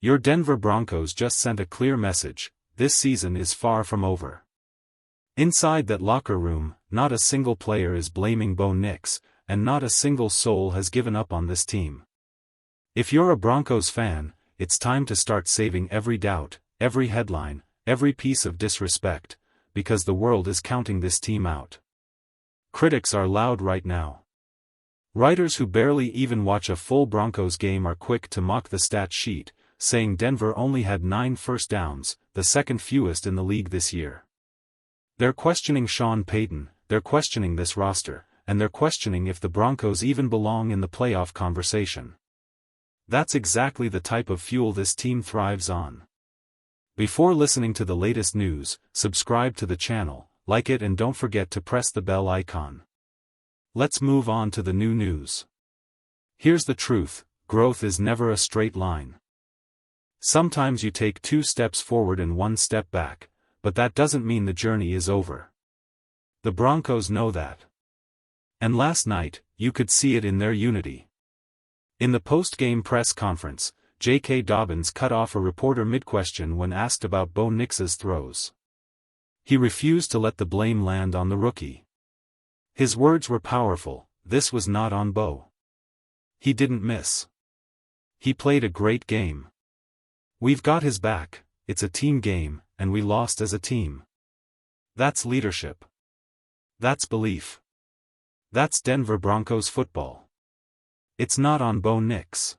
Your Denver Broncos just sent a clear message: this season is far from over. Inside that locker room, not a single player is blaming Bo Nix, and not a single soul has given up on this team. If you're a Broncos fan, it's time to start saving every doubt, every headline, every piece of disrespect, because the world is counting this team out. Critics are loud right now. Writers who barely even watch a full Broncos game are quick to mock the stat sheet, saying Denver only had 9 first downs, the second fewest in the league this year. They're questioning Sean Payton, they're questioning this roster, and they're questioning if the Broncos even belong in the playoff conversation. That's exactly the type of fuel this team thrives on. Before listening to the latest news, subscribe to the channel, like it, and don't forget to press the bell icon. Let's move on to the new news. Here's the truth: growth is never a straight line. Sometimes you take 2 steps forward and 1 step back, but that doesn't mean the journey is over. The Broncos know that. And last night, you could see it in their unity. In the post-game press conference, J.K. Dobbins cut off a reporter mid-question when asked about Bo Nix's throws. He refused to let the blame land on the rookie. His words were powerful: this was not on Bo. He didn't miss. He played a great game. We've got his back, it's a team game, and we lost as a team. That's leadership. That's belief. That's Denver Broncos football. It's not on Bo Nix.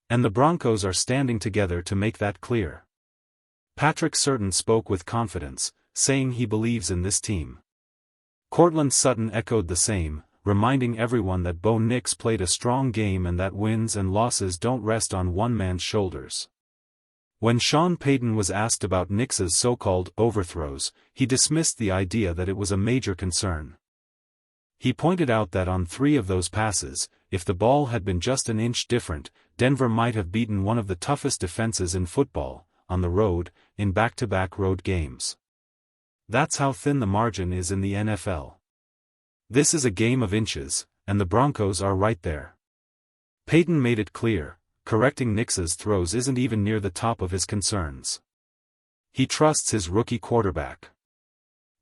And the Broncos are standing together to make that clear. Patrick Surtain spoke with confidence, saying he believes in this team. Courtland Sutton echoed the same, reminding everyone that Bo Nix played a strong game and that wins and losses don't rest on one man's shoulders. When Sean Payton was asked about Nix's so-called overthrows, he dismissed the idea that it was a major concern. He pointed out that on 3 of those passes, if the ball had been just an inch different, Denver might have beaten one of the toughest defenses in football, on the road, in back-to-back road games. That's how thin the margin is in the NFL. This is a game of inches, and the Broncos are right there. Payton made it clear: correcting Nix's throws isn't even near the top of his concerns. He trusts his rookie quarterback.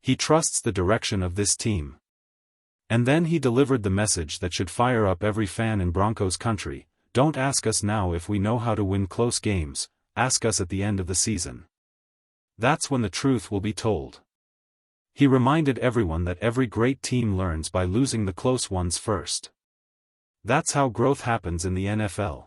He trusts the direction of this team. And then he delivered the message that should fire up every fan in Broncos Country: don't ask us now if we know how to win close games, ask us at the end of the season. That's when the truth will be told. He reminded everyone that every great team learns by losing the close ones first. That's how growth happens in the NFL.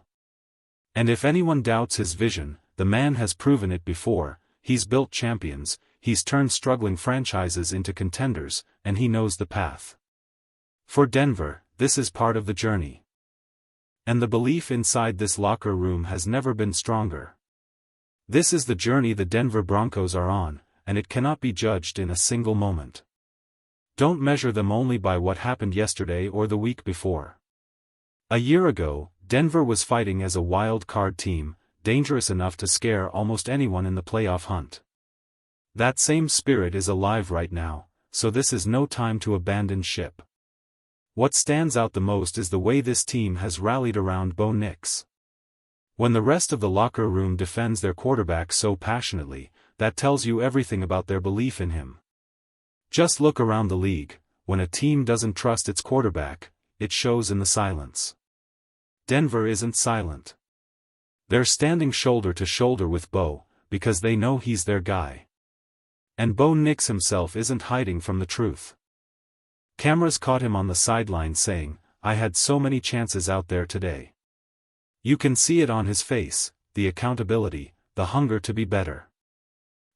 And if anyone doubts his vision, the man has proven it before. He's built champions, he's turned struggling franchises into contenders, and he knows the path. For Denver, this is part of the journey. And the belief inside this locker room has never been stronger. This is the journey the Denver Broncos are on, and it cannot be judged in a single moment. Don't measure them only by what happened yesterday or the week before. A year ago, Denver was fighting as a wild card team, dangerous enough to scare almost anyone in the playoff hunt. That same spirit is alive right now, so this is no time to abandon ship. What stands out the most is the way this team has rallied around Bo Nix. When the rest of the locker room defends their quarterback so passionately, that tells you everything about their belief in him. Just look around the league: when a team doesn't trust its quarterback, it shows in the silence. Denver isn't silent. They're standing shoulder to shoulder with Bo, because they know he's their guy. And Bo Nix himself isn't hiding from the truth. Cameras caught him on the sideline saying, "I had so many chances out there today." You can see it on his face: the accountability, the hunger to be better.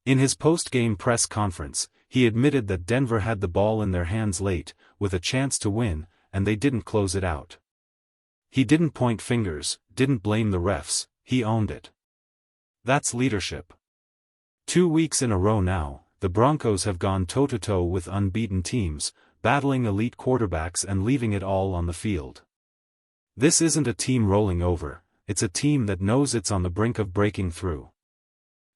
In his post-game press conference, he admitted that Denver had the ball in their hands late, with a chance to win, and they didn't close it out. He didn't point fingers, didn't blame the refs, he owned it. That's leadership. 2 weeks in a row now, the Broncos have gone toe-to-toe with unbeaten teams, battling elite quarterbacks and leaving it all on the field. This isn't a team rolling over, it's a team that knows it's on the brink of breaking through.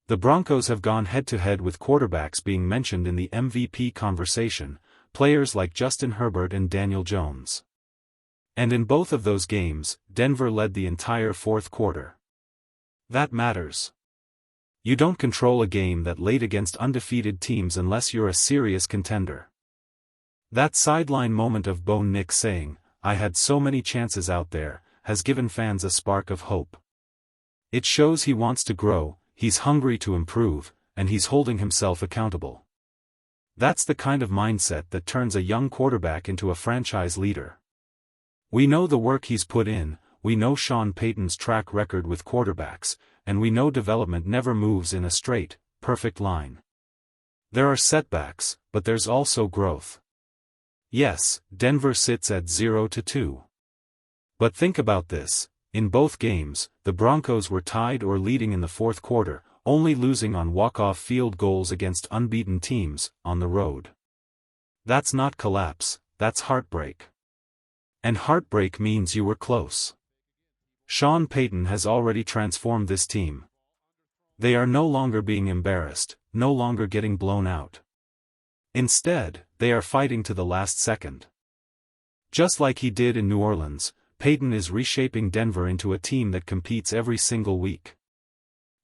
The Broncos have gone head-to-head with quarterbacks being mentioned in the MVP conversation, players like Justin Herbert and Daniel Jones. And in both of those games, Denver led the entire fourth quarter. That matters. You don't control a game that late against undefeated teams unless you're a serious contender. That sideline moment of Bo Nix saying, "I had so many chances out there," has given fans a spark of hope. It shows he wants to grow, he's hungry to improve, and he's holding himself accountable. That's the kind of mindset that turns a young quarterback into a franchise leader. We know the work he's put in, we know Sean Payton's track record with quarterbacks, and we know development never moves in a straight, perfect line. There are setbacks, but there's also growth. Yes, Denver sits at 0-2. But think about this, in both games, the Broncos were tied or leading in the fourth quarter, only losing on walk-off field goals against unbeaten teams, on the road. That's not collapse, that's heartbreak. And heartbreak means you were close. Sean Payton has already transformed this team. They are no longer being embarrassed, no longer getting blown out. Instead, they are fighting to the last second. Just like he did in New Orleans, Payton is reshaping Denver into a team that competes every single week.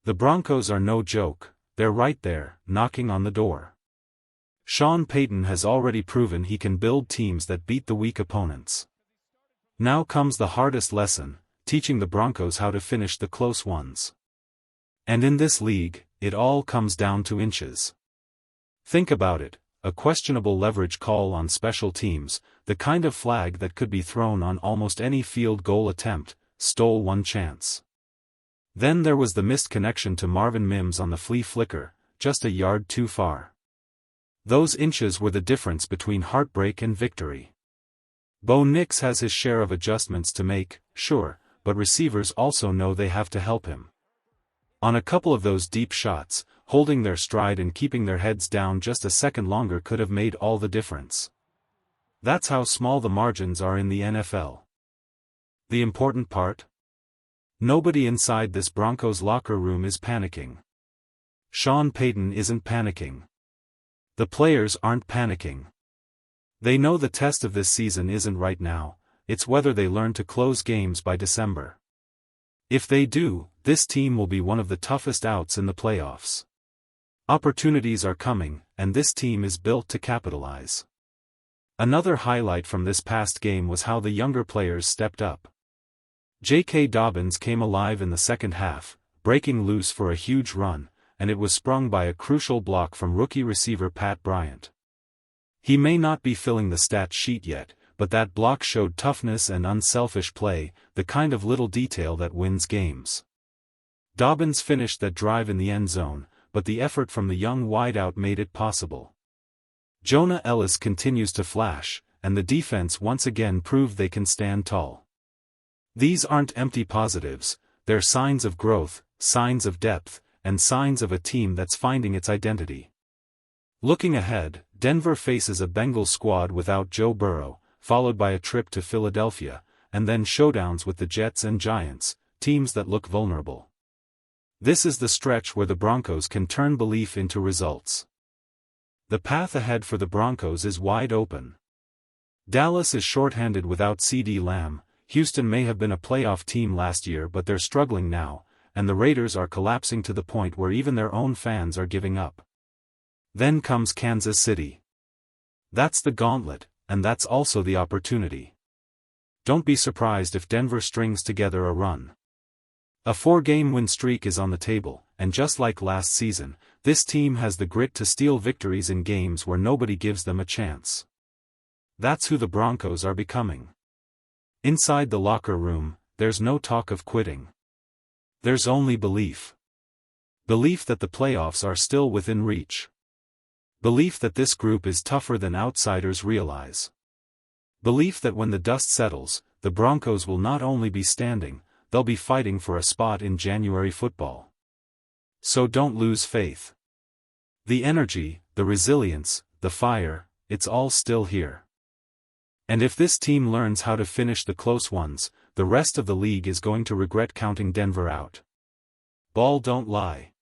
The Broncos are no joke, they're right there, knocking on the door. Sean Payton has already proven he can build teams that beat the weak opponents. Now comes the hardest lesson, teaching the Broncos how to finish the close ones. And in this league, it all comes down to inches. Think about it, a questionable leverage call on special teams, the kind of flag that could be thrown on almost any field goal attempt, stole one chance. Then there was the missed connection to Marvin Mims on the flea flicker, just a yard too far. Those inches were the difference between heartbreak and victory. Bo Nix has his share of adjustments to make, sure, but receivers also know they have to help him. On a couple of those deep shots, holding their stride and keeping their heads down just a second longer could have made all the difference. That's how small the margins are in the NFL. The important part? Nobody inside this Broncos locker room is panicking. Sean Payton isn't panicking. The players aren't panicking. They know the test of this season isn't right now, it's whether they learn to close games by December. If they do, this team will be one of the toughest outs in the playoffs. Opportunities are coming, and this team is built to capitalize. Another highlight from this past game was how the younger players stepped up. J.K. Dobbins came alive in the second half, breaking loose for a huge run, and it was sprung by a crucial block from rookie receiver Pat Bryant. He may not be filling the stat sheet yet, but that block showed toughness and unselfish play, the kind of little detail that wins games. Dobbins finished that drive in the end zone, but the effort from the young wideout made it possible. Jonah Ellis continues to flash, and the defense once again proved they can stand tall. These aren't empty positives, they're signs of growth, signs of depth, and signs of a team that's finding its identity. Looking ahead, Denver faces a Bengals squad without Joe Burrow, followed by a trip to Philadelphia, and then showdowns with the Jets and Giants, teams that look vulnerable. This is the stretch where the Broncos can turn belief into results. The path ahead for the Broncos is wide open. Dallas is shorthanded without CeeDee Lamb, Houston may have been a playoff team last year but they're struggling now, and the Raiders are collapsing to the point where even their own fans are giving up. Then comes Kansas City. That's the gauntlet, and that's also the opportunity. Don't be surprised if Denver strings together a run. A 4-game win streak is on the table, and just like last season, this team has the grit to steal victories in games where nobody gives them a chance. That's who the Broncos are becoming. Inside the locker room, there's no talk of quitting. There's only belief. Belief that the playoffs are still within reach. Belief that this group is tougher than outsiders realize. Belief that when the dust settles, the Broncos will not only be standing, they'll be fighting for a spot in January football. So don't lose faith. The energy, the resilience, the fire, it's all still here. And if this team learns how to finish the close ones, the rest of the league is going to regret counting Denver out. Ball don't lie.